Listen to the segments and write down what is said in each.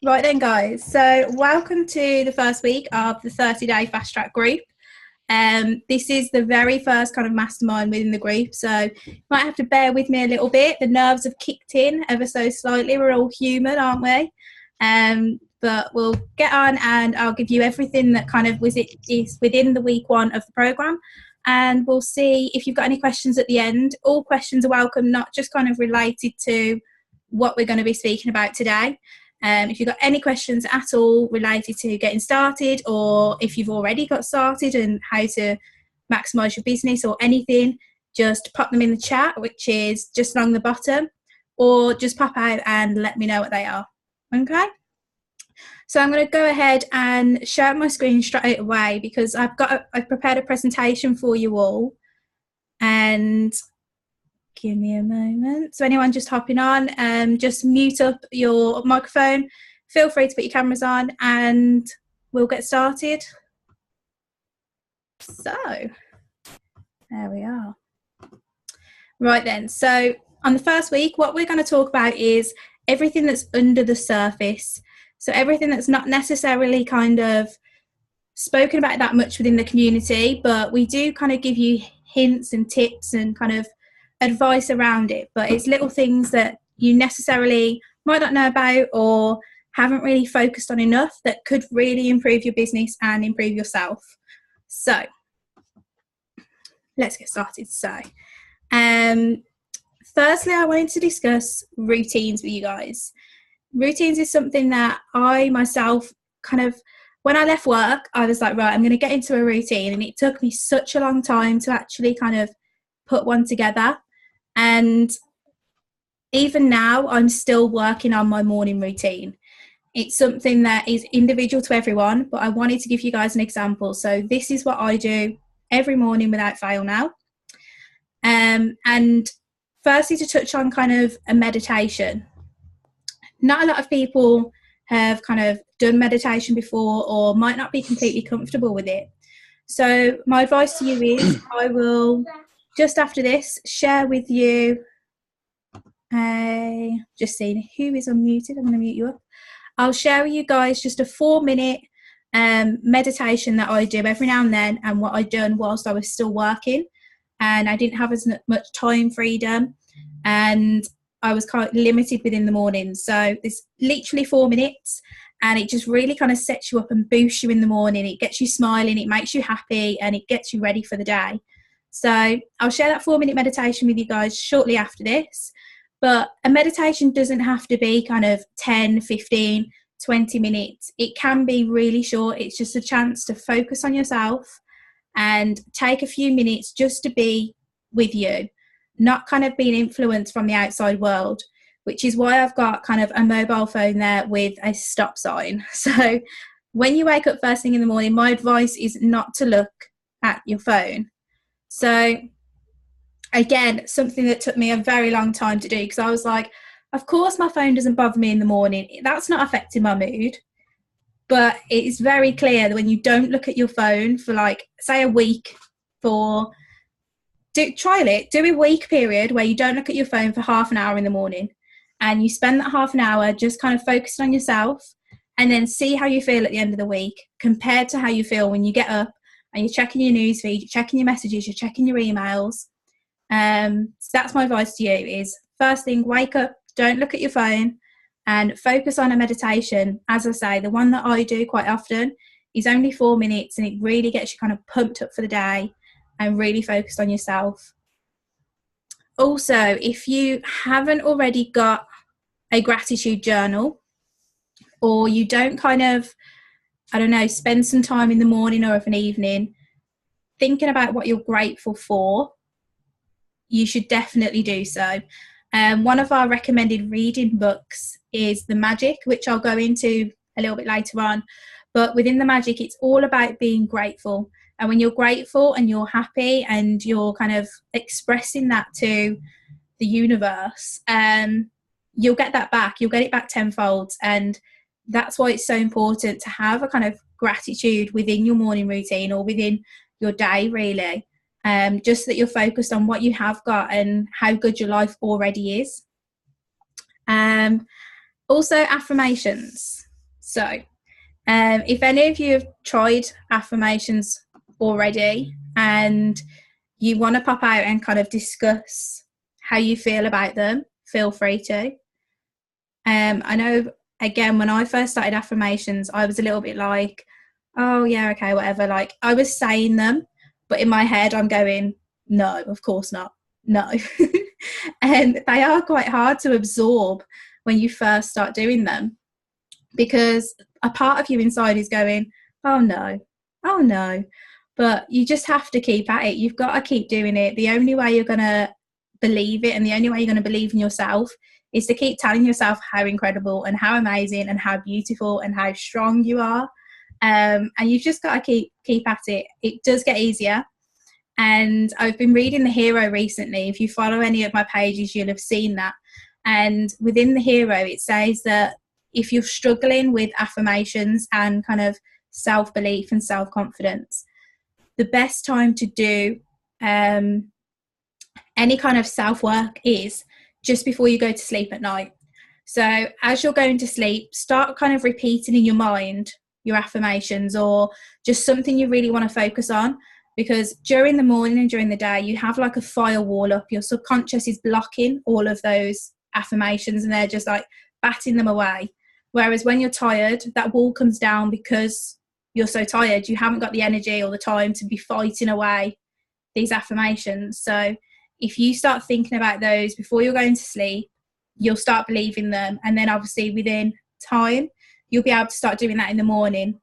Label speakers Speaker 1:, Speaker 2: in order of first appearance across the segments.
Speaker 1: Right then, guys. So welcome to the first week of the 30-day Fast Track group. This is the very first kind of mastermind within the group, so you might have to bear with me a little bit. The nerves have kicked in ever so slightly. We're all human, aren't we? But we'll get on, and I'll give you everything that kind of is within the week one of the program, and we'll see if you've got any questions at the end. All questions are welcome, not just kind of related to what we're going to be speaking about today. If you've got any questions at all related to getting started, or if you've already got started and how to maximise your business or anything, just pop them in the chat, which is just along the bottom, or just pop out and let me know what they are. Okay? So I'm going to go ahead and share my screen straight away because I've prepared a presentation for you all. And give me a moment. So anyone just hopping on, just mute up your microphone. Feel free to put your cameras on and we'll get started. So there we are. Right then, so on the first week, what we're going to talk about is everything that's under the surface. So everything that's not necessarily kind of spoken about that much within the community, but we do kind of give you hints and tips and kind of advice around it, but it's little things that you necessarily might not know about or haven't really focused on enough that could really improve your business and improve yourself. So let's get started. So firstly, I wanted to discuss routines with you guys. Routines is something that I myself kind of, when I left work, I was like, right, I'm going to get into a routine, and it took me such a long time to actually kind of put one together. And even now, I'm still working on my morning routine. It's something that is individual to everyone, but I wanted to give you guys an example. So this is what I do every morning without fail now. And firstly, to touch on kind of a meditation. Not a lot of people have kind of done meditation before or might not be completely comfortable with it. So my advice to you is I will, just after this, share with you, just seeing who is unmuted. I'm going to mute you up. I'll share with you guys just a 4-minute meditation that I do every now and then, and what I'd done whilst I was still working and I didn't have as much time freedom and I was kind of limited within the morning. So it's literally 4 minutes, and it just really kind of sets you up and boosts you in the morning. It gets you smiling, it makes you happy, and it gets you ready for the day. So I'll share that 4-minute meditation with you guys shortly after this. But a meditation doesn't have to be kind of 10, 15, 20 minutes. It can be really short. It's just a chance to focus on yourself and take a few minutes just to be with you, not kind of being influenced from the outside world, which is why I've got kind of a mobile phone there with a stop sign. So when you wake up first thing in the morning, my advice is not to look at your phone. So again, something that took me a very long time to do, because I was like, of course my phone doesn't bother me in the morning. That's not affecting my mood. But it is very clear that when you don't look at your phone for like, say, a week, trial it. Do a week period where you don't look at your phone for half an hour in the morning, and you spend that half an hour just kind of focusing on yourself, and then see how you feel at the end of the week compared to how you feel when you get up and you're checking your newsfeed, you're checking your messages, you're checking your emails. So that's my advice to you is first thing, wake up, don't look at your phone, and focus on a meditation. As I say, the one that I do quite often is only 4 minutes, and it really gets you kind of pumped up for the day and really focused on yourself. Also, if you haven't already got a gratitude journal, or you don't kind of, I don't know, spend some time in the morning or of an evening thinking about what you're grateful for, you should definitely do so. One of our recommended reading books is The Magic, which I'll go into a little bit later on. But within The Magic, it's all about being grateful. And when you're grateful and you're happy and you're kind of expressing that to the universe, you'll get that back. You'll get it back tenfold. And that's why it's so important to have a kind of gratitude within your morning routine or within your day, really. Just that you're focused on what you have got and how good your life already is. Also, affirmations. So, if any of you have tried affirmations already and you want to pop out and kind of discuss how you feel about them, feel free to. I know, again, when I first started affirmations, I was a little bit like, oh, yeah, okay, whatever. Like, I was saying them, but in my head, I'm going, no, of course not. No. And they are quite hard to absorb when you first start doing them, because a part of you inside is going, oh no, oh no. But you just have to keep at it. You've got to keep doing it. The only way you're going to believe it, and the only way you're going to believe in yourself, is to keep telling yourself how incredible and how amazing and how beautiful and how strong you are. And you've just got to keep at it. It does get easier. And I've been reading The Hero recently. If you follow any of my pages, you'll have seen that. And within The Hero, it says that if you're struggling with affirmations and kind of self-belief and self-confidence, the best time to do any kind of self-work is just before you go to sleep at night. So as you're going to sleep, start kind of repeating in your mind your affirmations, or just something you really want to focus on, because during the morning and during the day, you have like a firewall up. Your subconscious is blocking all of those affirmations and they're just like batting them away. Whereas when you're tired, that wall comes down because you're so tired. You haven't got the energy or the time to be fighting away these affirmations. So if you start thinking about those before you're going to sleep, you'll start believing them. And then obviously within time, you'll be able to start doing that in the morning.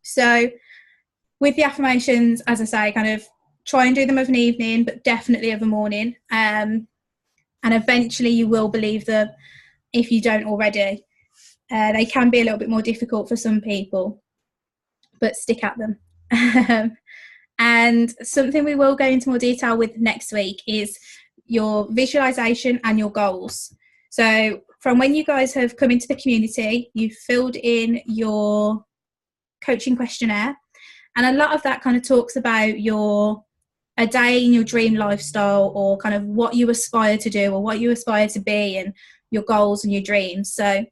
Speaker 1: So with the affirmations, as I say, kind of try and do them of an evening, but definitely of a morning. And eventually you will believe them if you don't already. They can be a little bit more difficult for some people, but stick at them. And something we will go into more detail with next week is your visualization and your goals. So from when you guys have come into the community, you've filled in your coaching questionnaire, and a lot of that kind of talks about a day in your dream lifestyle, or kind of what you aspire to do or what you aspire to be, and your goals and your dreams. So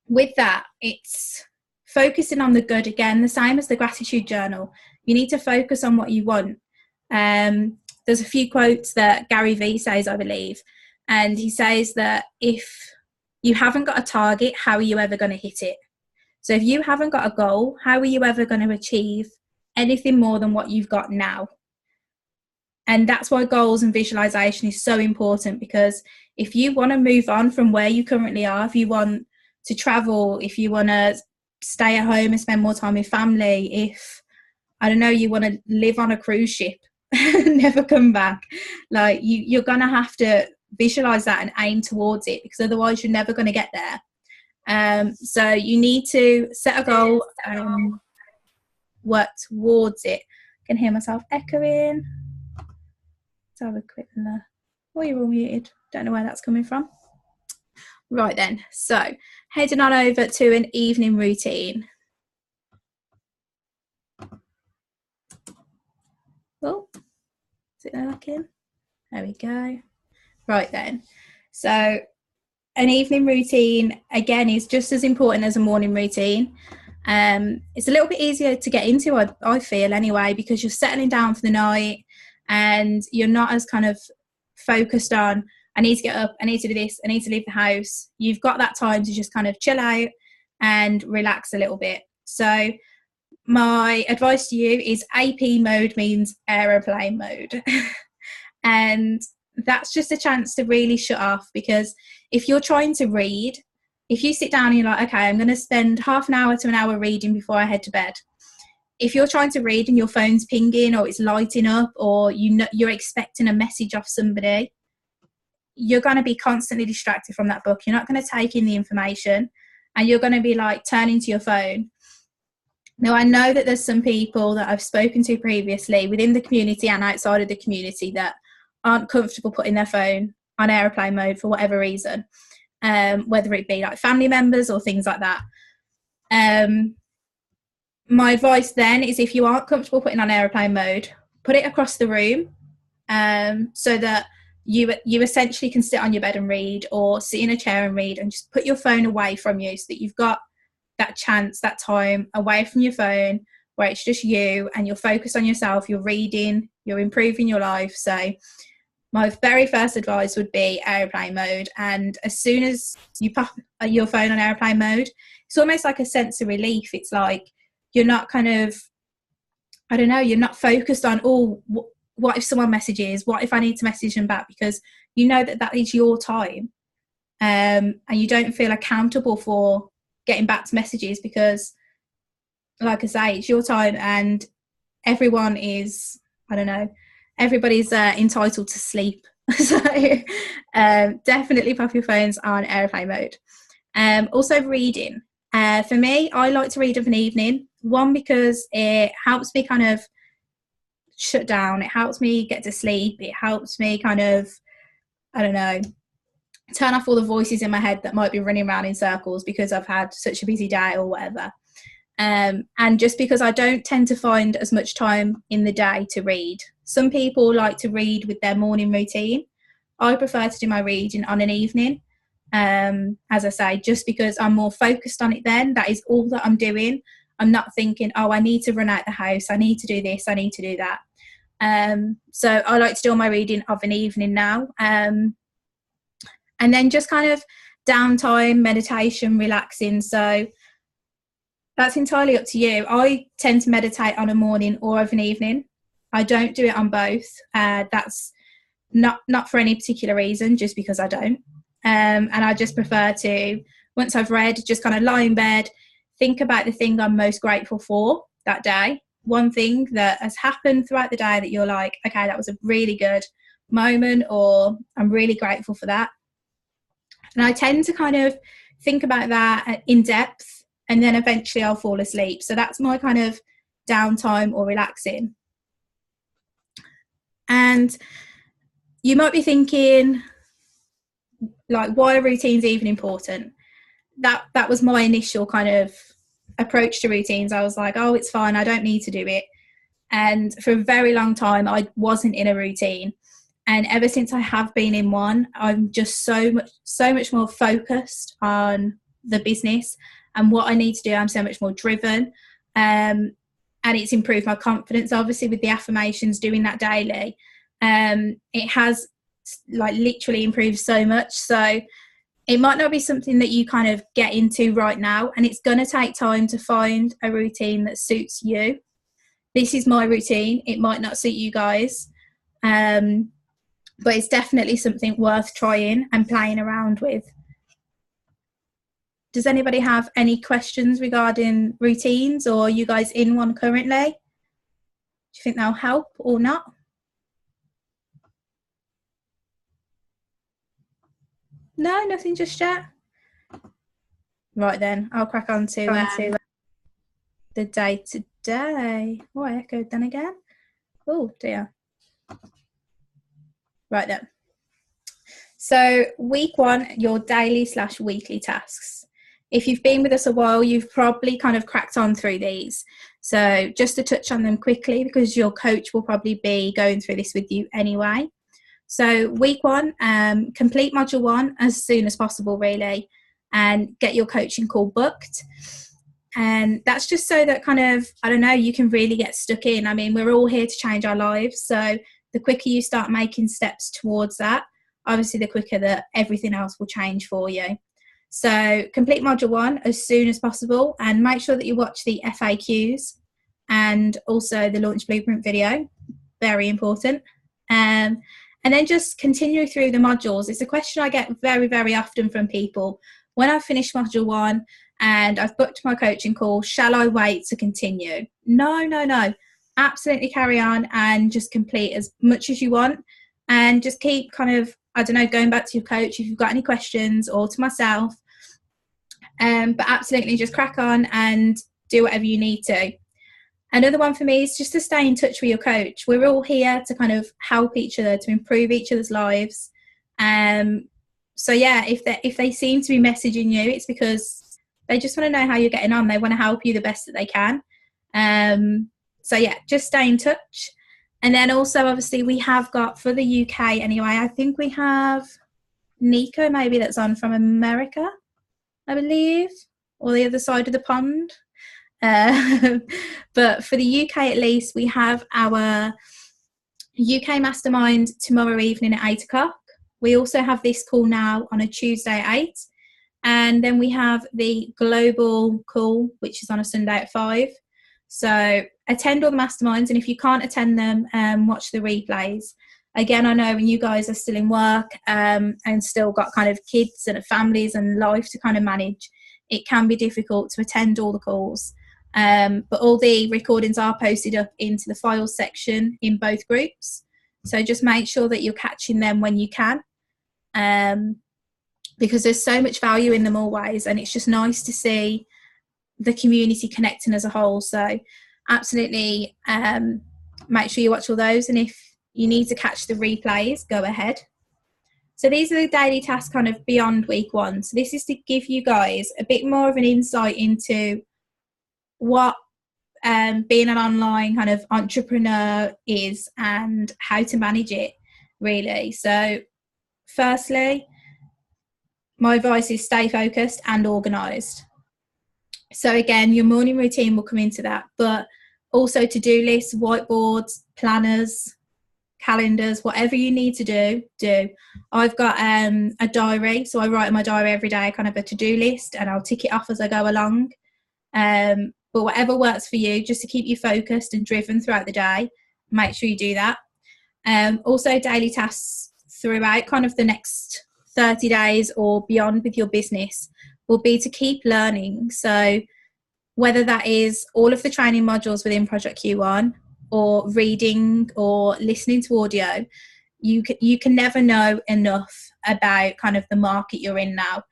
Speaker 1: with that, it's focusing on the good again, the same as the gratitude journal. You need to focus on what you want. There's a few quotes that Gary Vee says, I believe, and he says that if you haven't got a target, how are you ever going to hit it? So if you haven't got a goal, how are you ever going to achieve anything more than what you've got now? And that's why goals and visualization is so important, because if you want to move on from where you currently are, if you want to travel, if you want to stay at home and spend more time with family, if, I don't know, you want to live on a cruise ship and never come back, like you're going to have to visualize that and aim towards it, because otherwise you're never going to get there. So you need to set a goal and work towards it. I can hear myself echoing. Let's have a quick look. Oh, you're all muted. Don't know where that's coming from. Right then, so heading on over to an evening routine. Oh, is it working? There we go. Right then, so an evening routine, again, is just as important as a morning routine. It's a little bit easier to get into, I feel anyway, because you're settling down for the night and you're not as kind of focused on, I need to get up, I need to do this, I need to leave the house. You've got that time to just kind of chill out and relax a little bit. So my advice to you is AP mode means aeroplane mode. And that's just a chance to really shut off, because if you're trying to read, if you sit down and you're like, okay, I'm going to spend half an hour to an hour reading before I head to bed. If you're trying to read and your phone's pinging or it's lighting up, or you're expecting a message off somebody, you're going to be constantly distracted from that book. You're not going to take in the information, and you're going to be like turning to your phone. Now, I know that there's some people that I've spoken to previously within the community and outside of the community that aren't comfortable putting their phone on airplane mode for whatever reason, whether it be like family members or things like that. My advice then is, if you aren't comfortable putting on airplane mode, put it across the room, so that you essentially can sit on your bed and read, or sit in a chair and read, and just put your phone away from you, so that you've got that chance, that time away from your phone where it's just you and you're focused on yourself, you're reading, you're improving your life. So my very first advice would be airplane mode. And as soon as you pop your phone on airplane mode, it's almost like a sense of relief. It's like you're not kind of, I don't know, you're not focused on, oh, what if someone messages? What if I need to message them back? Because you know that is your time. And you don't feel accountable for getting back to messages because, like I say, it's your time and everyone is, I don't know, everybody's entitled to sleep. So definitely pop your phones on airplane mode. Also reading. For me, I like to read of an evening. One, because it helps me kind of shut down. It helps me get to sleep. It helps me kind of, I don't know, turn off all the voices in my head that might be running around in circles because I've had such a busy day or whatever. And just because I don't tend to find as much time in the day to read. Some people like to read with their morning routine. I prefer to do my reading on an evening. As I say, just because I'm more focused on it then. That is all that I'm doing. I'm not thinking, oh, I need to run out the house, I need to do this, I need to do that. So I like to do all my reading of an evening now. And then just kind of downtime, meditation, relaxing. So that's entirely up to you. I tend to meditate on a morning or of an evening. I don't do it on both. That's not for any particular reason, just because I don't. And I just prefer to, once I've read, just kind of lie in bed, think about the thing I'm most grateful for that day. One thing that has happened throughout the day that you're like, okay, that was a really good moment, or I'm really grateful for that. And I tend to kind of think about that in depth, and then eventually I'll fall asleep. So that's my kind of downtime or relaxing. And you might be thinking, like, why are routines even important? That was my initial kind of approach to routines. I was like, oh, it's fine, I don't need to do it. And for a very long time, I wasn't in a routine. And ever since I have been in one, I'm just so much more focused on the business and what I need to do. I'm so much more driven. And it's improved my confidence, obviously, with the affirmations, doing that daily. It has like literally improved so much. So it might not be something that you kind of get into right now, and it's going to take time to find a routine that suits you. This is my routine. It might not suit you guys. But it's definitely something worth trying and playing around with. Does anybody have any questions regarding routines, or are you guys in one currently? Do you think they'll help or not? No, nothing just yet. Right then, I'll crack on to the day today. Oh, I echoed then again. Oh dear. Right then. So week 1, your daily/weekly tasks. If you've been with us a while, you've probably kind of cracked on through these. So just to touch on them quickly, because your coach will probably be going through this with you anyway. So week 1, complete module 1 as soon as possible, really, and get your coaching call booked. And that's just so that kind of, I don't know, you can really get stuck in. I mean, we're all here to change our lives. So the quicker you start making steps towards that, obviously the quicker that everything else will change for you. So complete module 1 as soon as possible, and make sure that you watch the FAQs and also the launch blueprint video. Very important. And then just continue through the modules. It's a question I get very, very often from people. When I've finished module 1 and I've booked my coaching call, shall I wait to continue? No. Absolutely carry on and just complete as much as you want, and just keep kind of, I don't know, going back to your coach if you've got any questions, or to myself. But absolutely just crack on and do whatever you need to. Another one for me is just to stay in touch with your coach. We're all here to kind of help each other, to improve each other's lives. So yeah, if they seem to be messaging you, it's because they just want to know how you're getting on. They want to help you the best that they can. So yeah, just stay in touch. And then also, obviously, we have got, for the UK anyway, I think we have Nico maybe that's on from America, I believe, or the other side of the pond. But for the UK at least, we have our UK Mastermind tomorrow evening at 8 o'clock. We also have this call now on a Tuesday at 8. And then we have the global call, which is on a Sunday at 5. So attend all the masterminds. And if you can't attend them, watch the replays. Again, I know when you guys are still in work and still got kind of kids and families and life to kind of manage, it can be difficult to attend all the calls. But all the recordings are posted up into the files section in both groups. So just make sure that you're catching them when you can. Because there's so much value in them always, and it's just nice to see the community connecting as a whole. So absolutely make sure you watch all those, and if you need to catch the replays, go ahead. So these are the daily tasks kind of beyond week 1. So this is to give you guys a bit more of an insight into what being an online kind of entrepreneur is and how to manage it, really. So firstly, my advice is stay focused and organised. So again, your morning routine will come into that, but also to-do lists, whiteboards, planners, calendars, whatever you need to do. I've got a diary, so I write in my diary every day kind of a to-do list, and I'll tick it off as I go along. But whatever works for you, just to keep you focused and driven throughout the day, make sure you do that. Also daily tasks throughout kind of the next 30 days or beyond with your business will be to keep learning. So whether that is all of the training modules within Project Q1 or reading or listening to audio, you can never know enough about kind of the market you're in now.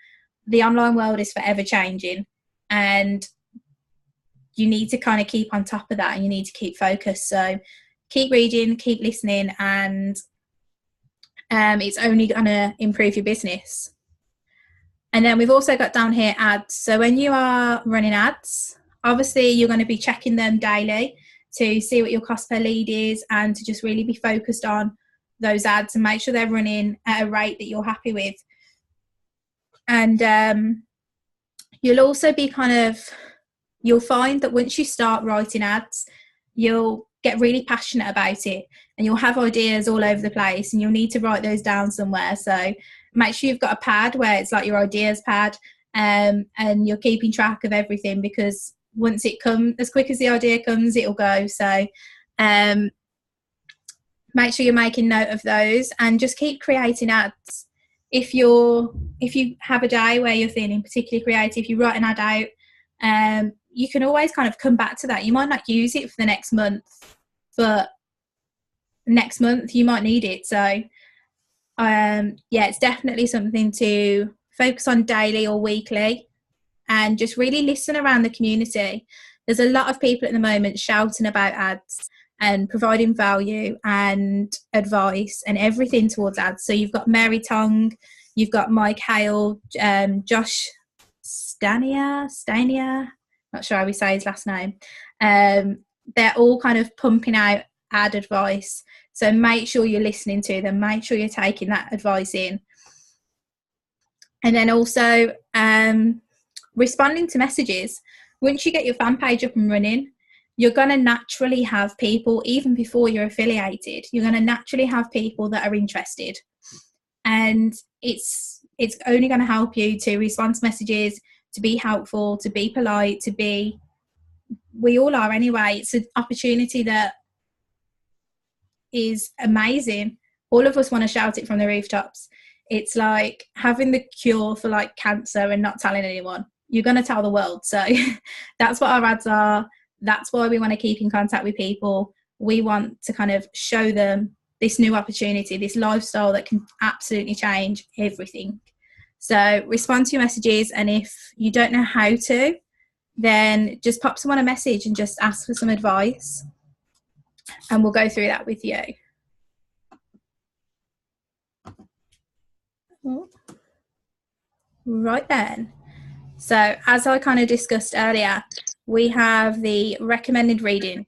Speaker 1: The online world is forever changing, and you need to kind of keep on top of that, and you need to keep focused. So keep reading, keep listening, and it's only going to improve your business. And then we've also got down here ads. So when you are running ads, obviously you're going to be checking them daily to see what your cost per lead is, and to just really be focused on those ads and make sure they're running at a rate that you're happy with. And you'll also be you'll find that once you start writing ads, you'll get really passionate about it, and you'll have ideas all over the place, and you'll need to write those down somewhere. So make sure you've got a pad where it's like your ideas pad, and you're keeping track of everything, because once it comes, as quick as the idea comes, it'll go. So make sure you're making note of those, and just keep creating ads. If you have a day where you're feeling particularly creative, you write an ad out, you can always kind of come back to that. You might not use it for the next month, but next month you might need it. So it's definitely something to focus on daily or weekly, and just really listen around the community. There's a lot of people at the moment shouting about ads and providing value and advice and everything towards ads. So you've got Mary Tong, you've got Mike Hale, Josh Stania, not sure how we say his last name. They're all kind of pumping out ad advice. So make sure you're listening to them. Make sure you're taking that advice in. And then also responding to messages. Once you get your fan page up and running, you're going to naturally have people, even before you're affiliated, you're going to naturally have people that are interested. And it's only going to help you to respond to messages, to be helpful, to be polite, we all are anyway. It's an opportunity that is amazing. All of us want to shout it from the rooftops. It's like having the cure for like cancer and not telling anyone. You're going to tell the world. So that's what our ads are. That's why we want to keep in contact with people. We want to kind of show them this new opportunity, this lifestyle that can absolutely change everything. So respond to your messages, and if you don't know how to, then just pop someone a message and just ask for some advice, and we'll go through that with you. Right then. So as I kind of discussed earlier, we have the recommended reading.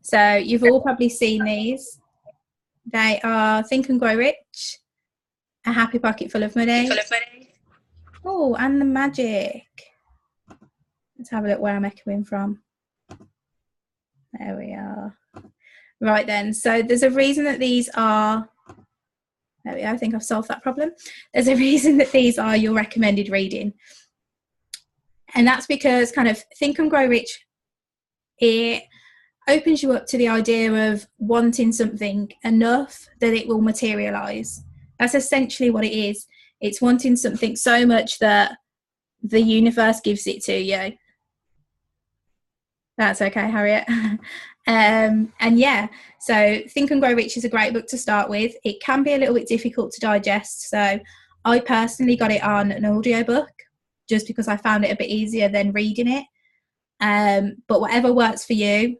Speaker 1: So you've all probably seen these. They are Think and Grow Rich, A Happy Pocket Full of Money. Oh, and The Magic. Let's have a look where I'm echoing from. There we are. Right then, so there's a reason that these are, there we go, I think I've solved that problem. There's a reason that these are your recommended reading. And that's because kind of Think and Grow Rich, it opens you up to the idea of wanting something enough that it will materialize. That's essentially what it is. It's wanting something so much that the universe gives it to you. That's okay, Harriet. And yeah, so Think and Grow Rich is a great book to start with. It can be a little bit difficult to digest. So I personally got it on an audiobook just because I found it a bit easier than reading it. But whatever works for you,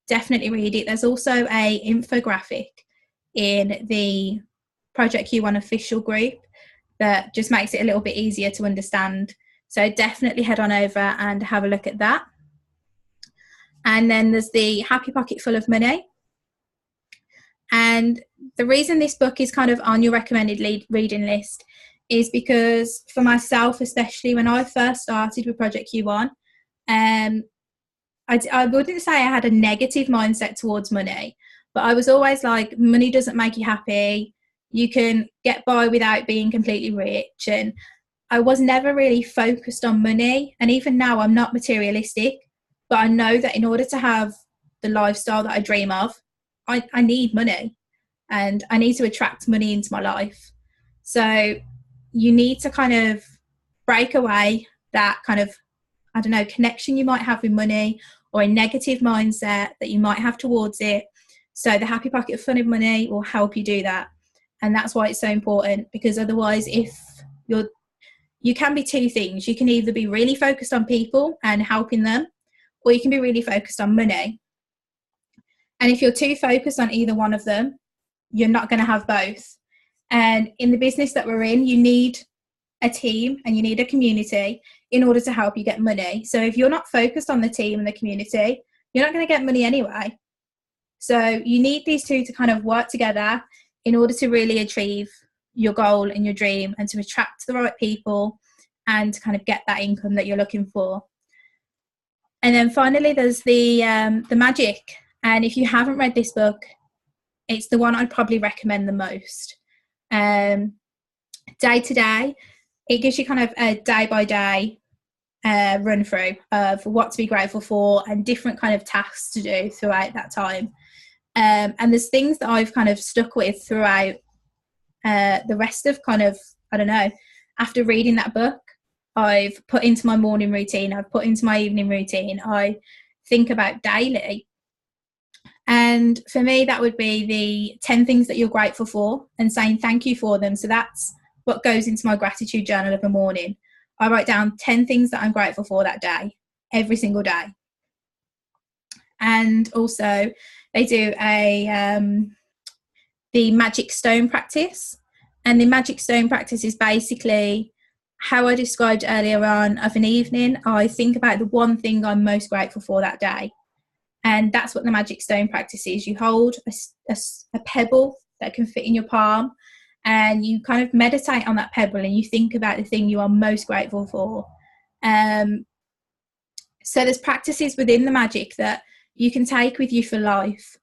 Speaker 1: definitely read it. There's also a infographic in the Project Q1 official group that just makes it a little bit easier to understand. So definitely head on over and have a look at that. And then there's the Happy Pocket Full of Money. And the reason this book is kind of on your recommended reading list is because for myself, especially when I first started with Project Q1, I wouldn't say I had a negative mindset towards money, but I was always like, money doesn't make you happy. You can get by without being completely rich. And I was never really focused on money. And even now, I'm not materialistic, but I know that in order to have the lifestyle that I dream of, I need money and I need to attract money into my life. So you need to kind of break away that kind of, I don't know, connection you might have with money or a negative mindset that you might have towards it. So the Happy Pocket Full of Money will help you do that. And that's why it's so important, because otherwise you can be two things. You can either be really focused on people and helping them, or you can be really focused on money. And if you're too focused on either one of them, you're not going to have both. And in the business that we're in, you need a team and you need a community in order to help you get money. So if you're not focused on the team and the community, you're not going to get money anyway. So you need these two to kind of work together in order to really achieve your goal and your dream and to attract the right people and to kind of get that income that you're looking for. And then finally, there's the Magic. And if you haven't read this book, it's the one I'd probably recommend the most. Day to day, it gives you kind of a day by day run through of what to be grateful for and different kind of tasks to do throughout that time. And there's things that I've kind of stuck with throughout the rest of kind of, I don't know, after reading that book, I've put into my morning routine, I've put into my evening routine, I think about daily. And for me, that would be the 10 things that you're grateful for and saying thank you for them. So that's what goes into my gratitude journal of the morning. I write down 10 things that I'm grateful for that day, every single day. And also they do the Magic Stone practice. And the Magic Stone practice is basically how I described earlier on. Of an evening, I think about the one thing I'm most grateful for that day. And that's what the Magic Stone practice is. You hold a pebble that can fit in your palm and you kind of meditate on that pebble and you think about the thing you are most grateful for. So there's practices within the Magic that you can take with you for life.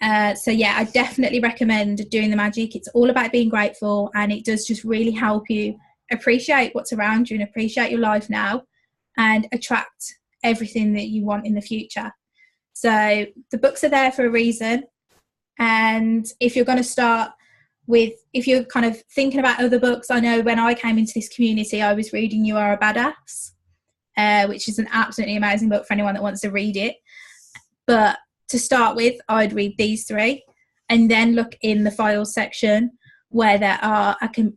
Speaker 1: So yeah, I definitely recommend doing the Magic. It's all about being grateful and it does just really help you appreciate what's around you and appreciate your life now and attract everything that you want in the future. So the books are there for a reason. And if you're going to start with, if you're kind of thinking about other books, I know when I came into this community, I was reading You Are a Badass, which is an absolutely amazing book for anyone that wants to read it. But to start with, I'd read these three and then look in the files section where there are, I don't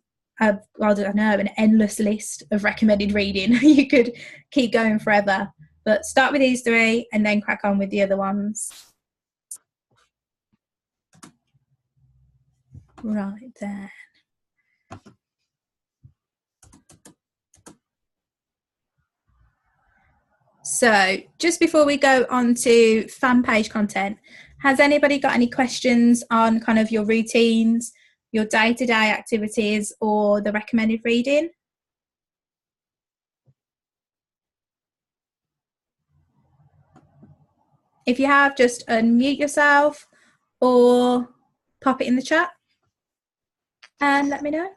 Speaker 1: know, an endless list of recommended reading. You could keep going forever. But start with these three and then crack on with the other ones. Right then. So just before we go on to fan page content, has anybody got any questions on kind of your routines, your day-to-day activities or the recommended reading? If you have, just unmute yourself or pop it in the chat and let me know.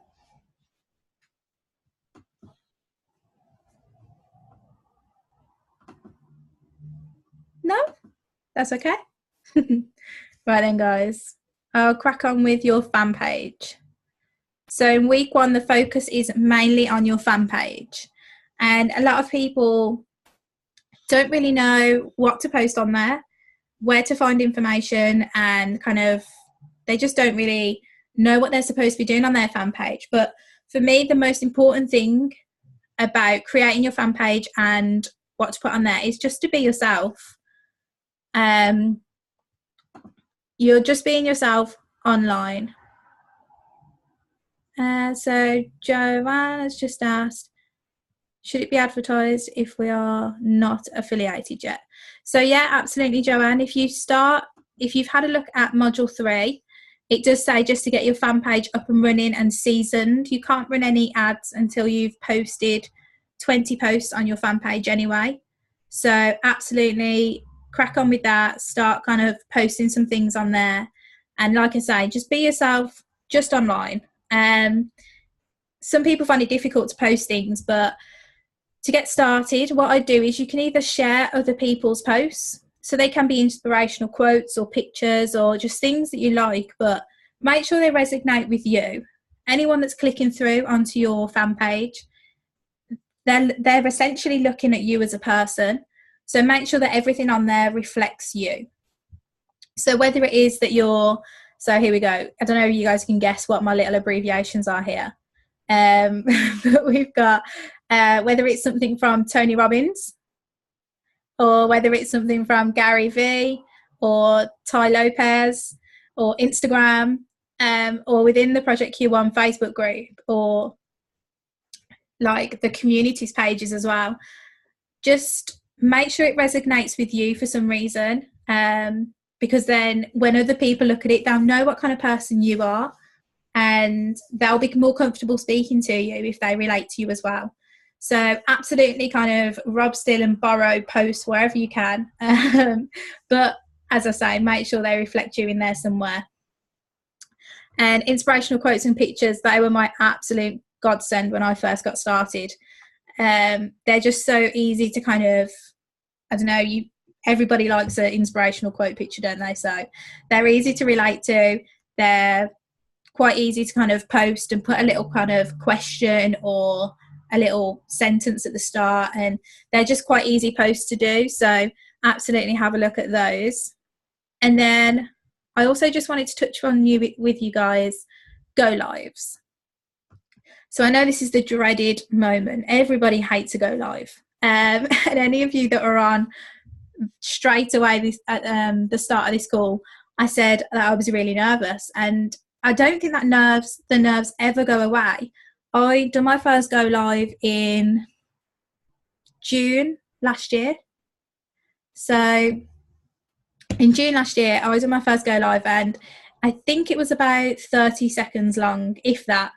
Speaker 1: No? That's okay. Right then, guys. I'll crack on with your fan page. So in week 1, the focus is mainly on your fan page. And a lot of people don't really know what to post on there, where to find information, and kind of they just don't really know what they're supposed to be doing on their fan page. But for me, the most important thing about creating your fan page and what to put on there is just to be yourself. You're just being yourself online. So Joanne has just asked, should it be advertised if we are not affiliated yet? So yeah, absolutely, Joanne. If you've had a look at module 3, it does say just to get your fan page up and running and seasoned. You can't run any ads until you've posted 20 posts on your fan page anyway. So absolutely crack on with that. Start kind of posting some things on there. And like I say, just be yourself, just online. Some people find it difficult to post things, but to get started, what I do is you can either share other people's posts, so they can be inspirational quotes or pictures or just things that you like, but make sure they resonate with you. Anyone that's clicking through onto your fan page, they're essentially looking at you as a person. So make sure that everything on there reflects you. So whether it is that so here we go. I don't know if you guys can guess what my little abbreviations are here. But we've got whether it's something from Tony Robbins, or whether it's something from Gary Vee or Ty Lopez or Instagram, or within the Project Q1 Facebook group, or like the communities pages as well. Just make sure it resonates with you for some reason, because then when other people look at it, they'll know what kind of person you are, and they'll be more comfortable speaking to you if they relate to you as well. So absolutely kind of rob, steal and borrow posts wherever you can. But as I say, make sure they reflect you in there somewhere. And inspirational quotes and pictures, they were my absolute godsend when I first got started. They're just so easy to kind of, I don't know, everybody likes an inspirational quote picture, don't they? So they're easy to relate to. They're quite easy to kind of post and put a little kind of question or a little sentence at the start, and they're just quite easy posts to do. So absolutely have a look at those. And then I also just wanted to touch on with you guys, go lives. So I know this is the dreaded moment. Everybody hates a go live. And any of you that are on straight away at the start of this call, I said that I was really nervous, and I don't think that the nerves ever go away. I done my first go live in June last year. So in June last year, I was on my first go live, and I think it was about 30 seconds long, if that.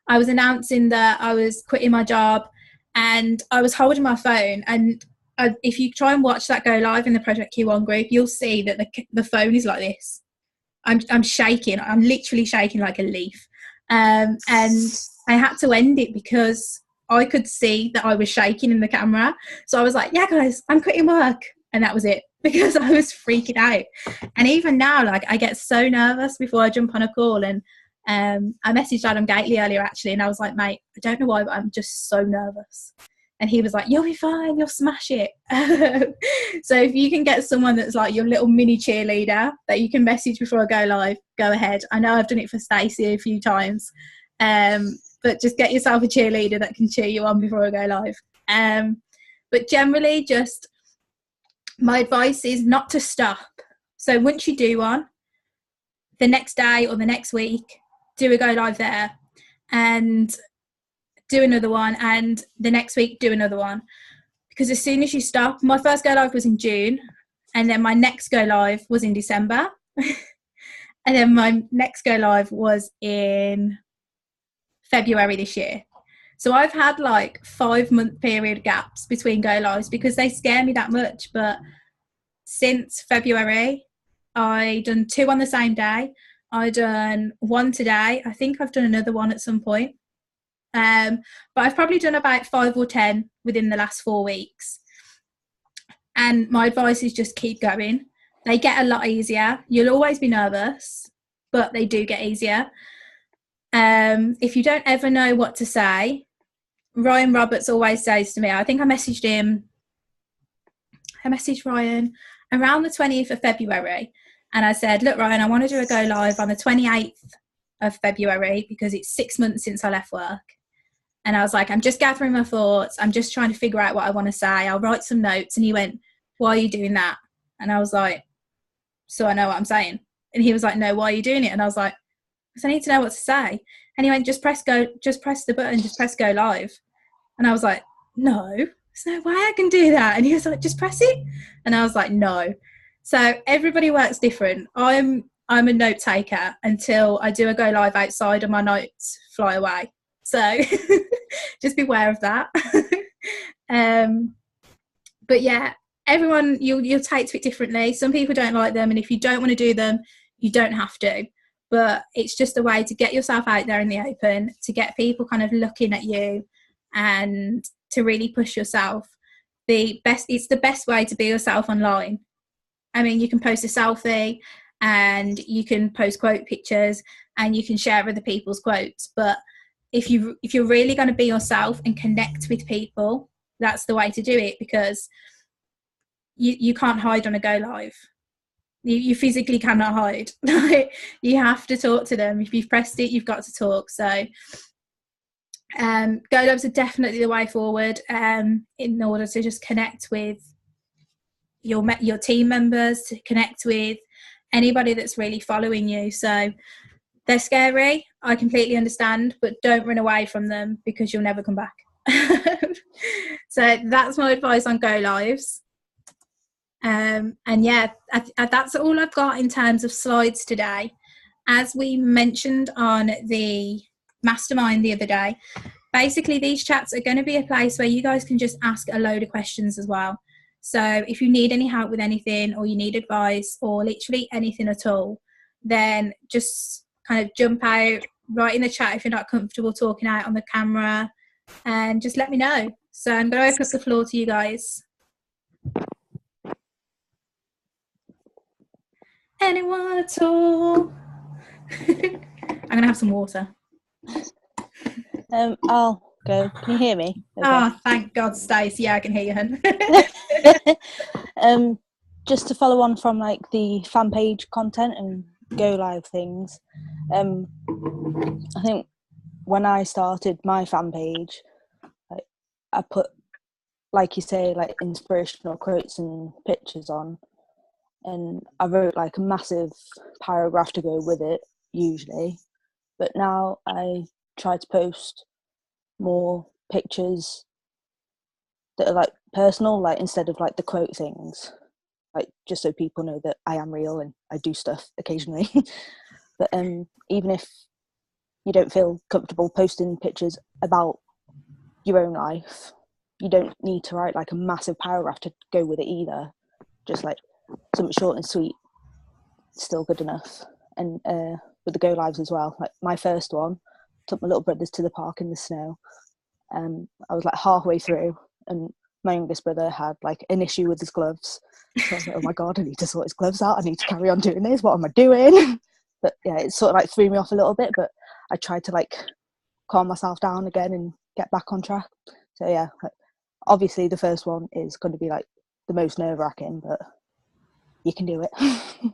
Speaker 1: I was announcing that I was quitting my job, and I was holding my phone. And if you try and watch that go live in the Project Q1 group, you'll see that the phone is like this. I'm shaking. I'm literally shaking like a leaf. And I had to end it because I could see that I was shaking in the camera. So I was like, yeah, guys, I'm quitting work. And that was it, because I was freaking out. And even now, like, I get so nervous before I jump on a call. And I messaged Adam Gately earlier, actually, and I was like, mate, I don't know why, but I'm just so nervous. And he was like, you'll be fine, you'll smash it. So if you can get someone that's like your little mini cheerleader that you can message before I go live, go ahead. I know I've done it for Stacey a few times, but just get yourself a cheerleader that can cheer you on before I go live. But generally, just my advice is not to stop. So once you do one, the next day or the next week, do a go live there, and do another one, and the next week do another one. Because as soon as you stop, my first go live was in June, and then my next go live was in December, and then my next go live was in February this year. So I've had like 5-month period gaps between go lives because they scare me that much. But since February. I done 2 on the same day. I done 1 today. I think I've done another one at some point. But I've probably done about 5 or 10 within the last 4 weeks. And my advice is just keep going. They get a lot easier. You'll always be nervous, but they do get easier. If you don't ever know what to say, Ryan Roberts always says to me, I think I messaged Ryan around the 20th of February, and I said, look, Ryan, I want to do a go live on the 28th of February because it's 6 months since I left work. And I was like, I'm just gathering my thoughts. I'm just trying to figure out what I want to say. I'll write some notes. And he went, why are you doing that? And I was like, so I know what I'm saying. And he was like, no, why are you doing it? And I was like, because I need to know what to say. And he went, just press the button, just press go live. And I was like, no, there's no way I can do that. And he was like, just press it. And I was like, no. So everybody works different. I'm a note taker until I do a go live outside and my notes fly away. So just beware of that. But yeah, everyone, you'll take to it differently. Some people don't like them, and if you don't want to do them, you don't have to. But it's just a way to get yourself out there in the open, to get people kind of looking at you, and to really push yourself. It's the best way to be yourself online. I mean, you can post a selfie and you can post quote pictures and you can share other people's quotes, but if you're really going to be yourself and connect with people, that's the way to do it, because you can't hide on a go live. You physically cannot hide. You have to talk to them. If you've pressed it, you've got to talk. So go lives are definitely the way forward, in order to just connect with your team members, to connect with anybody that's really following you. So they're scary, I completely understand, but don't run away from them because you'll never come back. So that's my advice on go lives. And yeah, that's all I've got in terms of slides today. As we mentioned on the mastermind the other day, basically these chats are going to be a place where you guys can just ask a load of questions as well. So if you need any help with anything, or you need advice, or literally anything at all, then just kind of jump out, write in the chat if you're not comfortable talking out on the camera, and just let me know. So I'm going to open up the floor to you guys. Anyone at all? I'm going to have some water.
Speaker 2: I'll go. Can you hear me? Okay.
Speaker 1: Oh, thank God, Stace. Yeah, I can hear you,
Speaker 2: hun. Just to follow on from like the fan page content and go live things, I think when I started my fan page, I put, like you say, like inspirational quotes and pictures on, and I wrote like a massive paragraph to go with it usually, but now I try to post more pictures that are like personal, like instead of like the quote things, like just so people know that I am real and I do stuff occasionally. But even if you don't feel comfortable posting pictures about your own life, you don't need to write like a massive paragraph to go with it either. Just like something short and sweet, still good enough. And with the go lives as well, like my first one, took my little brothers to the park in the snow, and I was like halfway through, and my youngest brother had like an issue with his gloves. So I was like, oh my God, I need to sort his gloves out. I need to carry on doing this. What am I doing? But yeah, it sort of like threw me off a little bit, but I tried to like calm myself down again and get back on track. So yeah, obviously the first one is going to be like the most nerve-wracking, but you can do it.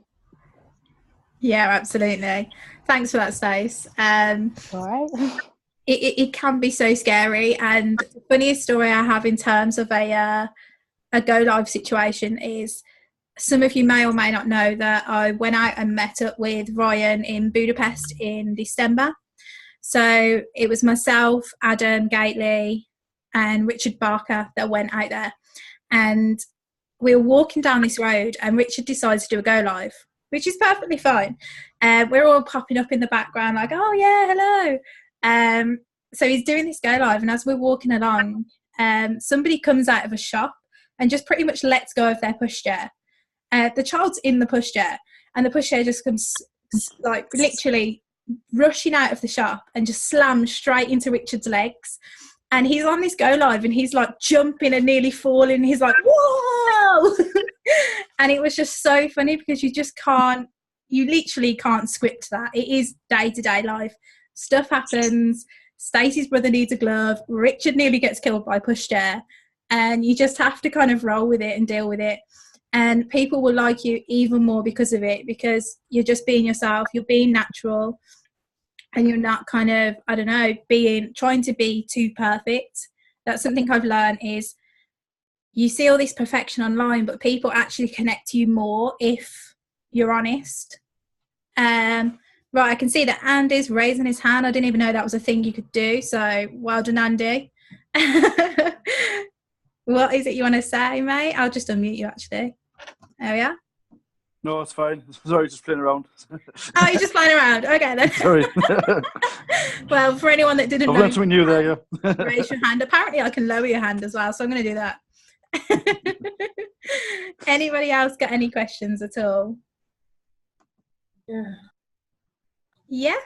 Speaker 1: Yeah, absolutely. Thanks for that, Stace.
Speaker 2: All right.
Speaker 1: It can be so scary, and the funniest story I have in terms of a go live situation is, some of you may or may not know that I went out and met up with Ryan in Budapest in December. So it was myself, Adam Gately, and Richard Barker that went out there, and we were walking down this road, and Richard decided to do a go live, which is perfectly fine. We're all popping up in the background like, oh yeah, hello. So he's doing this go live, and as we're walking along, somebody comes out of a shop and just pretty much lets go of their pushchair. The child's in the pushchair, and the pushchair just comes like literally rushing out of the shop and just slams straight into Richard's legs. And he's on this go live and he's like jumping and nearly falling. He's like, whoa! And it was just so funny because you literally can't script that. It is day-to-day life. Stuff happens. Stacey's brother needs a glove. Richard nearly gets killed by a pushchair. And you just have to kind of roll with it and deal with it. And people will like you even more because of it, because you're just being yourself. You're being natural. And you're not kind of, I don't know, trying to be too perfect. That's something I've learned is you see all this perfection online, but people actually connect to you more if you're honest. Right, I can see that Andy's raising his hand. I didn't even know that was a thing you could do. So well done, Andy. What is it you want to say, mate? I'll just unmute you, actually. There we are.
Speaker 3: No, it's fine. Sorry, just playing around.
Speaker 1: Oh, you're just flying around. Okay, then.
Speaker 3: Sorry.
Speaker 1: Well, for anyone that didn't know,
Speaker 3: learned something new there, yeah.
Speaker 1: Raise your hand. Apparently, I can lower your hand as well, so I'm going to do that. Anybody else got any questions at all? Yeah?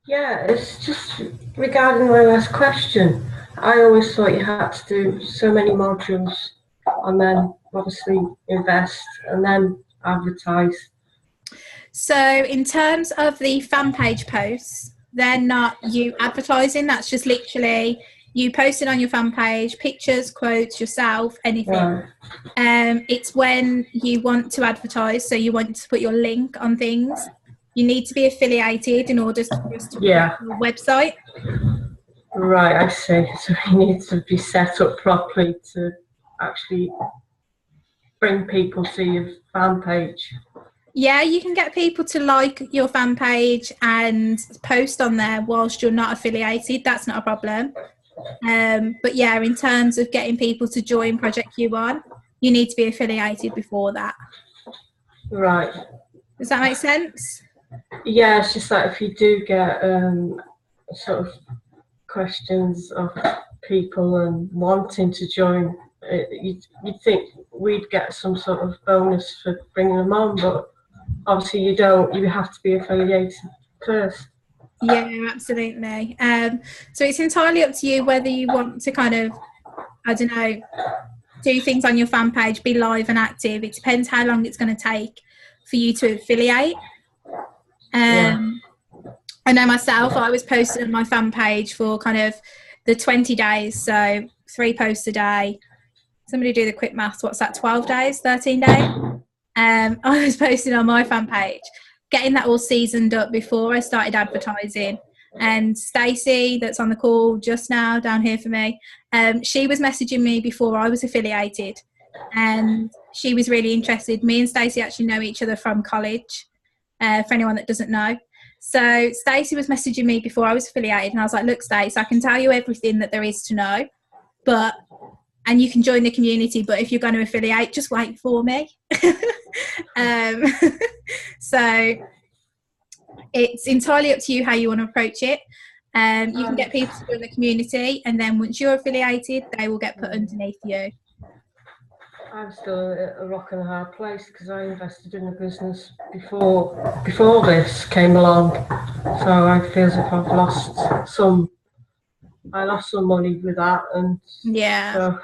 Speaker 4: Yeah, it's just regarding my last question. I always thought you had to do so many modules and then obviously invest and then advertise.
Speaker 1: So in terms of the fan page posts, they're not you advertising. That's just literally you posting on your fan page, pictures, quotes, yourself, anything.
Speaker 4: Right.
Speaker 1: It's when you want to advertise, so you want to put your link on things. You need to be affiliated in order for us to put your website.
Speaker 4: Right, I see. So you need to be set up properly to actually bring people to your fan page.
Speaker 1: Yeah, you can get people to like your fan page and post on there whilst you're not affiliated. That's not a problem. But yeah, in terms of getting people to join Project Q1, you need to be affiliated before that.
Speaker 4: Right.
Speaker 1: Does that make sense?
Speaker 4: Yeah, it's just that if you do get sort of questions of people and wanting to join, you'd think we'd get some sort of bonus for bringing them on, but obviously you don't. You have to be affiliated first.
Speaker 1: Yeah, absolutely. So it's entirely up to you whether you want to kind of, I don't know, do things on your fan page, be live and active. It depends how long it's going to take for you to affiliate. I know myself, I was posting on my fan page for kind of the 20 days, so 3 posts a day. Somebody do the quick maths, what's that, 12 days, 13 days? I was posting on my fan page, getting that all seasoned up before I started advertising. And Stacey, that's on the call just now down here for me, she was messaging me before I was affiliated, and she was really interested. Me and Stacey actually know each other from college, for anyone that doesn't know. So Stacey was messaging me before I was affiliated, and I was like, look, Stacey, I can tell you everything that there is to know, and you can join the community, but if you're going to affiliate, just wait for me. So it's entirely up to you how you want to approach it. You can get people to join the community, and then once you're affiliated, they will get put underneath you.
Speaker 4: I'm still at a rock and a hard place because I invested in the business before this came along, so I feel as if I've lost some money with that, and so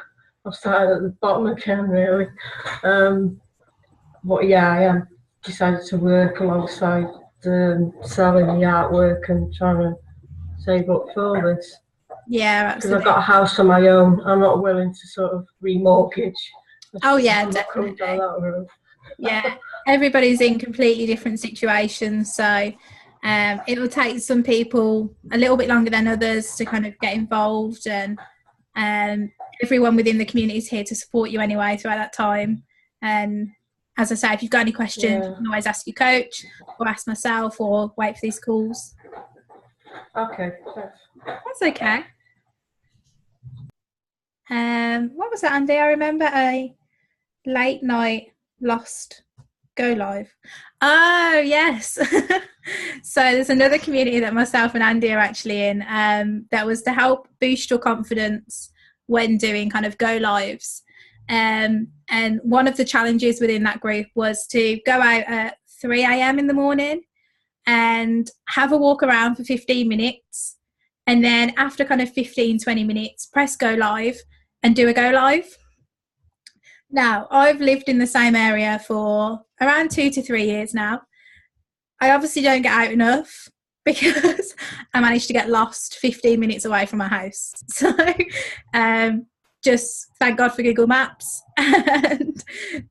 Speaker 4: I've started at the bottom again, really. But yeah, I am decided to work alongside selling the artwork and trying to save up for this.
Speaker 1: Yeah, absolutely.
Speaker 4: Because I've got a house on my own, I'm not willing to sort of remortgage.
Speaker 1: Oh yeah, definitely. Yeah, everybody's in completely different situations, so it will take some people a little bit longer than others to kind of get involved, and everyone within the community is here to support you anyway throughout that time. And as I say, if you've got any questions, you can always ask your coach or ask myself or wait for these calls.
Speaker 4: Okay,
Speaker 1: that's okay. What was that, Andy? I remember a late night lost go live. Oh yes. So there's another community that myself and Andy are actually in, that was to help boost your confidence when doing kind of go lives. And one of the challenges within that group was to go out at 3 a.m. in the morning and have a walk around for 15 minutes. And then after kind of 15, 20 minutes, press go live and do a go live. Now, I've lived in the same area for around 2 to 3 years now. I obviously don't get out enough because I managed to get lost 15 minutes away from my house. So just thank God for Google Maps, and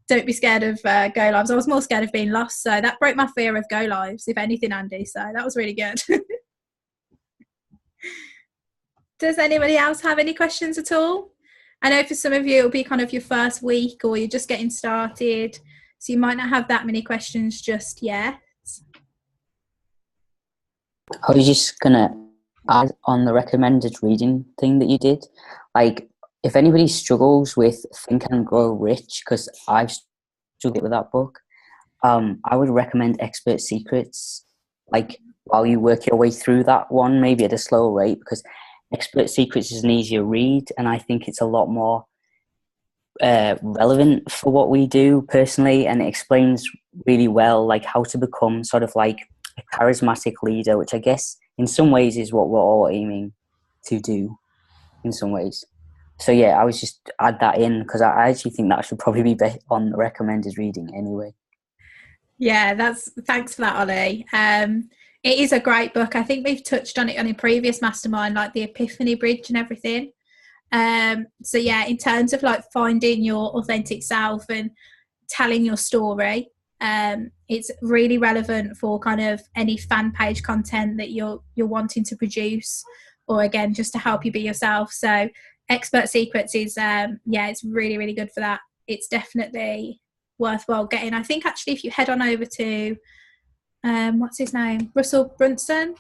Speaker 1: don't be scared of go lives. I was more scared of being lost, so that broke my fear of go lives, if anything, Andy. So that was really good. Does anybody else have any questions at all? I know for some of you it'll be kind of your first week or you're just getting started, so you might not have that many questions just yet.
Speaker 5: I was just gonna add on the recommended reading thing that you did. Like, if anybody struggles with Think and Grow Rich, because I've struggled with that book, I would recommend Expert Secrets. Like, while you work your way through that one, maybe at a slower rate, because Expert Secrets is an easier read, and I think it's a lot more relevant for what we do personally, and it explains really well, like, how to become sort of like a charismatic leader, which I guess in some ways is what we're all aiming to do in some ways. So yeah, I was just add that in because I actually think that should probably be on the recommended reading anyway. Yeah,
Speaker 1: thanks for that, Ollie. It is a great book. I think we've touched on it on a previous mastermind, like the Epiphany Bridge and everything. So yeah, in terms of like finding your authentic self and telling your story, it's really relevant for kind of any fan page content that you're wanting to produce, or again just to help you be yourself. So Expert Secrets is it's really, really good for that. It's definitely worthwhile getting. I think actually if you head on over to what's his name, Russell Brunson,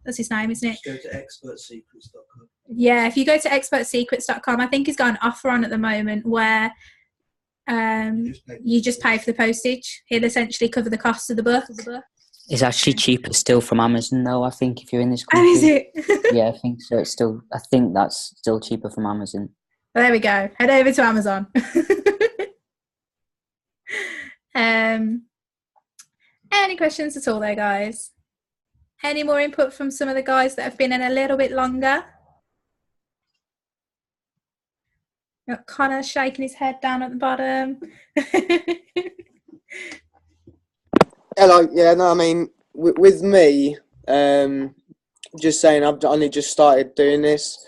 Speaker 1: that's his name, isn't it?
Speaker 6: Just go to expertsecrets.com.
Speaker 1: Yeah, if you go to expertsecrets.com, I think he's got an offer on at the moment where you just pay for the postage. He'll essentially cover the cost of the book.
Speaker 5: It's actually cheaper still from Amazon, though, I think, if you're in this country.
Speaker 1: Oh, is it?
Speaker 5: Yeah, I think so. I think that's still cheaper from Amazon.
Speaker 1: Well, there we go. Head over to Amazon. Any questions at all there, guys? Any more input from some of the guys that have been in a little bit longer? Got Connor shaking his head down at the bottom.
Speaker 7: Hello. Yeah, no, I mean, with me, just saying, I've only just started doing this.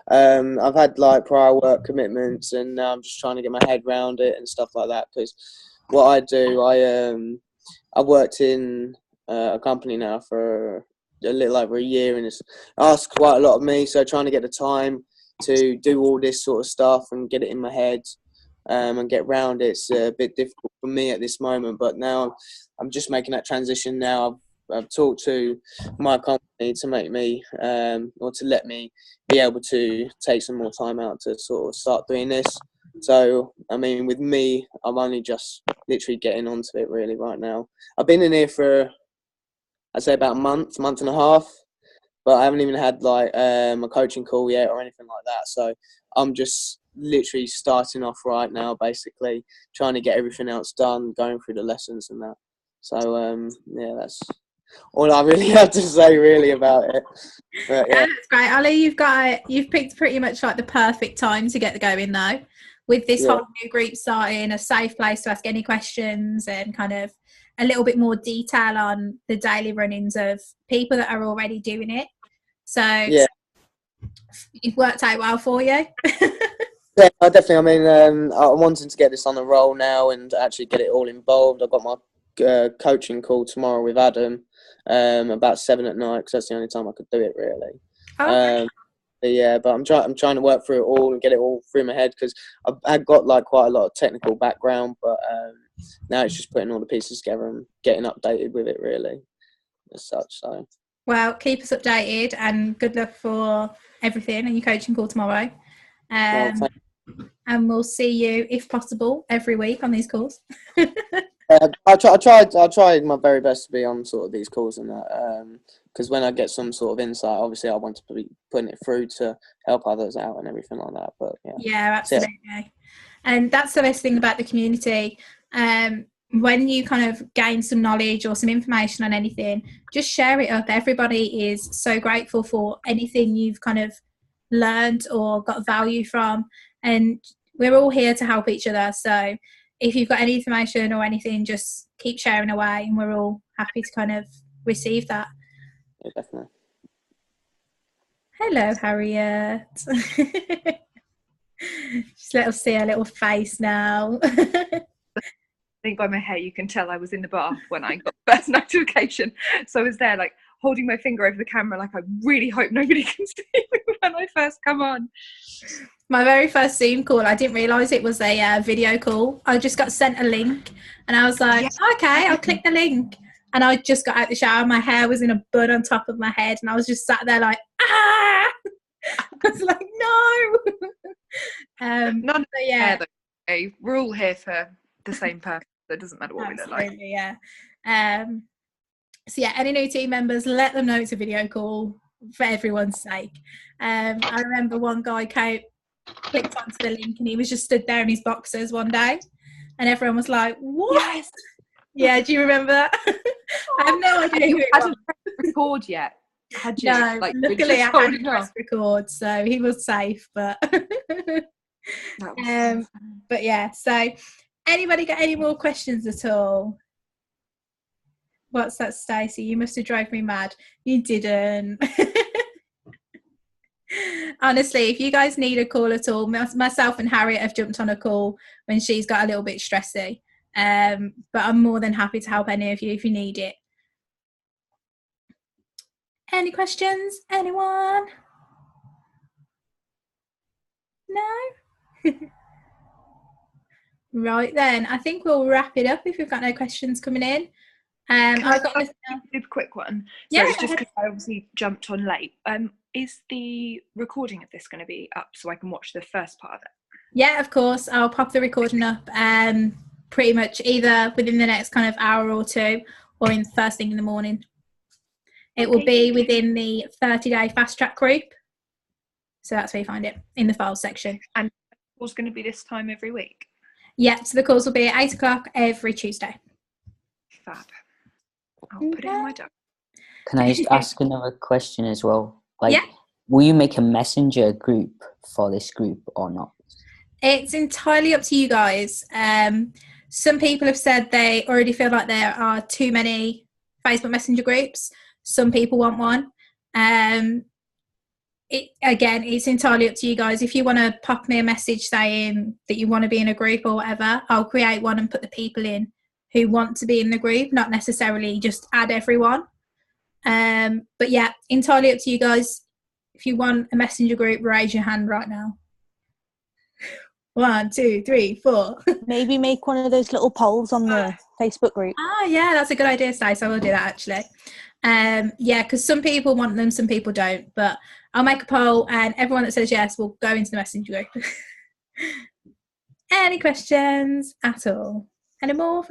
Speaker 7: I've had like prior work commitments, and now I'm just trying to get my head around it and stuff like that. Because what I do, I've worked in a company now for a little over a year, and it's asked quite a lot of me. So trying to get the time to do all this sort of stuff and get it in my head and get round it's a bit difficult for me at this moment. But now I'm just making that transition now. I've talked to my company to make me or to let me be able to take some more time out to sort of start doing this. So, I mean, with me, I'm only just literally getting onto it really right now. I've been in here for, I'd say about a month and a half, but I haven't even had like a coaching call yet or anything like that. So I'm just literally starting off right now, basically trying to get everything else done, going through the lessons and that. So, yeah, that's all I really have to say really about it. But, yeah.
Speaker 1: That's great, Ali. You've picked pretty much like the perfect time to get going though, with this whole new group starting, a safe place to ask any questions and kind of a little bit more detail on the daily run-ins of people that are already doing it. So yeah, it worked out well for you.
Speaker 7: Yeah, definitely. I mean, I'm wanting to get this on the roll now and actually get it all involved. I've got my coaching call tomorrow with Adam about 7 at night, because that's the only time I could do it really.
Speaker 1: Okay.
Speaker 7: But I'm trying to work through it all and get it all through my head, because I've got like quite a lot of technical background, but now it's just putting all the pieces together and getting updated with it really as such. So
Speaker 1: well, keep us updated and good luck for everything and your coaching call tomorrow. And we'll see you, if possible, every week on these calls.
Speaker 7: I tried my very best to be on sort of these calls and that, because when I get some sort of insight, obviously I want to be putting it through to help others out and everything like that. But yeah,
Speaker 1: absolutely. And that's the best thing about the community. When you kind of gain some knowledge or some information on anything, just share it up. Everybody is so grateful for anything you've kind of learned or got value from, and we're all here to help each other. So if you've got any information or anything, just keep sharing away, and we're all happy to kind of receive that.
Speaker 7: Yeah, definitely.
Speaker 1: Hello, Harriet. Just let us see her little face now.
Speaker 8: I think by my hair you can tell I was in the bath when I got the first notification. So I was there like holding my finger over the camera like I really hope nobody can see me when I first come on.
Speaker 1: My very first Zoom call, I didn't realise it was a video call. I just got sent a link and I was like, okay, I'll click the link. And I just got out the shower. My hair was in a bun on top of my head and I was just sat there like, ah! I was like, no.
Speaker 8: None of
Speaker 1: so yeah.
Speaker 8: Okay. We're all here for the same purpose. So it doesn't matter what we look like.
Speaker 1: Yeah. So yeah, any new team members, let them know it's a video call for everyone's sake. I remember one guy clicked onto the link and he was just stood there in his boxers one day and everyone was like, what? Yes. Yeah, do you remember that? I have no idea who it was.
Speaker 8: Hadn't pressed record yet, had you?
Speaker 1: No,
Speaker 8: like,
Speaker 1: luckily I hadn't pressed record, so he was safe, but but yeah, so anybody got any more questions at all? What's that, Stacey? You must have drove me mad. You didn't. Honestly, if you guys need a call at all, myself and Harriet have jumped on a call when she's got a little bit stressy. But I'm more than happy to help any of you if you need it. Any questions? Anyone? No? Right then, I think we'll wrap it up if we've got no questions coming in. I've got a
Speaker 8: super quick one. So
Speaker 1: Yeah,
Speaker 8: it's just because I obviously jumped on late. Is the recording of this going to be up so I can watch the first part of it?
Speaker 1: Yeah, of course. I'll pop the recording up pretty much either within the next kind of hour or two or in first thing in the morning. It will be within the 30-day fast track group. So that's where you find it, in the files section.
Speaker 8: And it's going to be this time every week?
Speaker 1: Yeah, so the calls will be at 8 o'clock every Tuesday.
Speaker 8: Fab. I'll put it in my diary.
Speaker 5: Can I just ask another question as well? Like,
Speaker 1: Yeah.
Speaker 5: Will you make a messenger group for this group or not?
Speaker 1: It's entirely up to you guys. Some people have said they already feel like there are too many Facebook Messenger groups. Some people want one. It's entirely up to you guys. If you want to pop me a message saying that you want to be in a group or whatever, I'll create one and put the people in who want to be in the group, not necessarily just add everyone. But yeah, entirely up to you guys. If you want a messenger group, raise your hand right now. 1, 2, 3, 4.
Speaker 2: Maybe make one of those little polls on the Facebook group.
Speaker 1: Ah, yeah, that's a good idea, Stacey. I will do that actually. Yeah, because some people want them, some people don't. But I'll make a poll, and everyone that says yes will go into the messenger group. Any questions at all? Any more?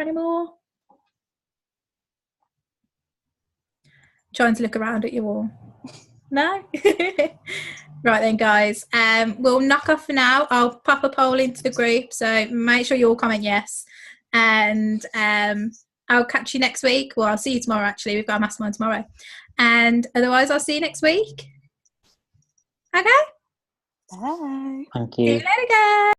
Speaker 1: Trying to look around at you all. No? Right then, guys. We'll knock off for now. I'll pop a poll into the group, so make sure you all comment yes. And I'll catch you next week. Well, I'll see you tomorrow, actually. We've got a mastermind tomorrow. And otherwise, I'll see you next week. Okay?
Speaker 2: Bye.
Speaker 5: Thank
Speaker 1: See you
Speaker 5: you.
Speaker 1: later, guys.